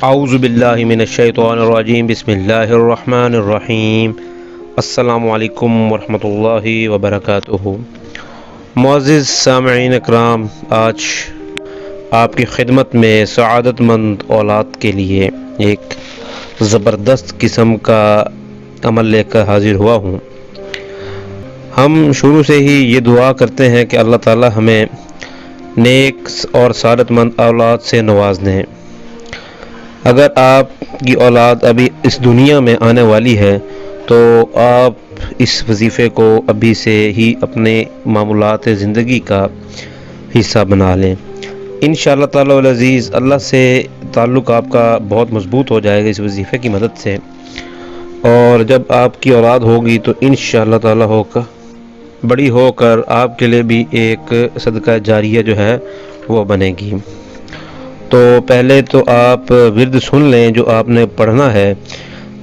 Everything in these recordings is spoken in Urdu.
اعوذ باللہ من الشیطان الرجیم، بسم اللہ الرحمن الرحیم۔ السلام علیکم ورحمۃ اللہ وبرکاتہ۔ معزز سامعین اکرام، آج آپ کی خدمت میں سعادت مند اولاد کے لیے ایک زبردست قسم کا عمل لے کر حاضر ہوا ہوں۔ ہم شروع سے ہی یہ دعا کرتے ہیں کہ اللہ تعالی ہمیں نیک اور سعادت مند اولاد سے نواز دیں۔ اگر آپ کی اولاد ابھی اس دنیا میں آنے والی ہے تو آپ اس وظیفے کو ابھی سے ہی اپنے معمولات زندگی کا حصہ بنا لیں۔ انشاءاللہ تعالی العزیز اللہ سے تعلق آپ کا بہت مضبوط ہو جائے گا اس وظیفے کی مدد سے، اور جب آپ کی اولاد ہوگی تو انشاءاللہ تعالی بڑی ہو کر آپ کے لیے بھی ایک صدقہ جاریہ جو ہے وہ بنے گی۔ تو پہلے تو آپ ورد سن لیں جو آپ نے پڑھنا ہے۔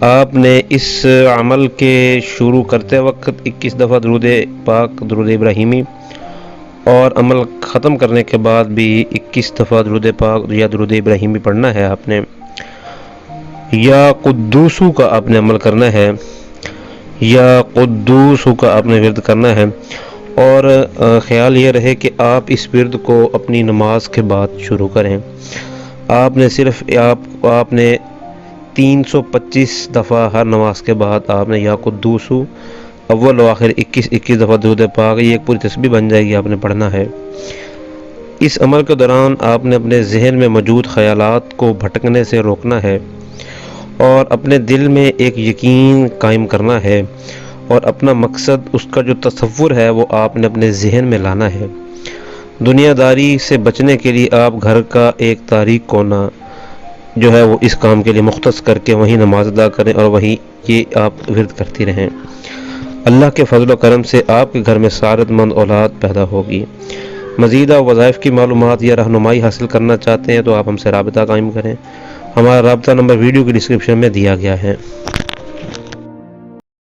آپ نے اس عمل کے شروع کرتے وقت 21 دفعہ درود پاک، درود ابراہیمی، اور عمل ختم کرنے کے بعد بھی 21 دفعہ درود پاک یا درود ابراہیمی پڑھنا ہے۔ آپ نے یا قدوسو کا آپ نے عمل کرنا ہے، یا قدوسو کا آپ نے ورد کرنا ہے، اور خیال یہ رہے کہ آپ اس ورد کو اپنی نماز کے بعد شروع کریں۔ آپ نے صرف آپ نے 325 دفعہ ہر نماز کے بعد آپ نے یا قدوسو اول و آخر 21 دفعہ درود پاک، یہ ایک پوری تسبیح بن جائے گی، آپ نے پڑھنا ہے۔ اس عمل کے دوران آپ نے اپنے ذہن میں موجود خیالات کو بھٹکنے سے روکنا ہے، اور اپنے دل میں ایک یقین قائم کرنا ہے، اور اپنا مقصد، اس کا جو تصور ہے وہ آپ نے اپنے ذہن میں لانا ہے۔ دنیا داری سے بچنے کے لیے آپ گھر کا ایک تاریک کونا جو ہے وہ اس کام کے لیے مختص کر کے وہیں نماز ادا کریں، اور وہیں یہ آپ ورد کرتی رہیں۔ اللہ کے فضل و کرم سے آپ کے گھر میں سعادت مند اولاد پیدا ہوگی۔ مزید وظائف کی معلومات یا رہنمائی حاصل کرنا چاہتے ہیں تو آپ ہم سے رابطہ قائم کریں۔ ہمارا رابطہ نمبر ویڈیو کی ڈسکرپشن میں دیا گیا ہے۔